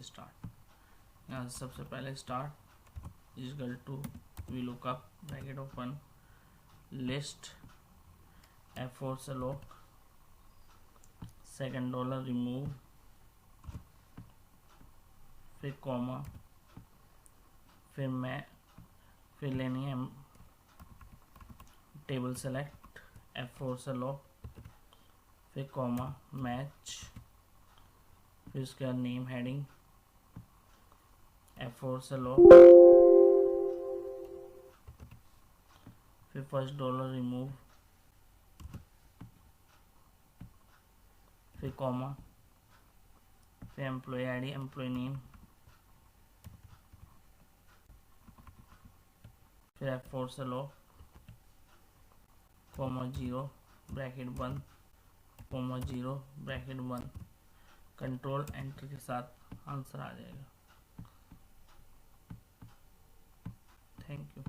से स्टार्ट। यहाँ से सबसे पहले start equal to VLOOKUP bracket open list F4 से लॉक, सेकंड डॉलर रिमूव, फिर कॉमा, फिर लेनी है टेबल सेलेक्ट F4 से लॉक, फिर कॉमा मैच, फिर उसके बाद नेम हेडिंग F4 से लॉक, फिर फर्स्ट डॉलर रिमूव, फिर कॉमा, फिर एम्प्लॉय आईडी एम्प्लॉय नेम, फिर F4 से लॉक, कॉमा 0 ब्रैकेट बंद, कॉमा 0 ब्रैकेट बंद, कंट्रोल एंटर के साथ आंसर आ जाएगा। Thank you.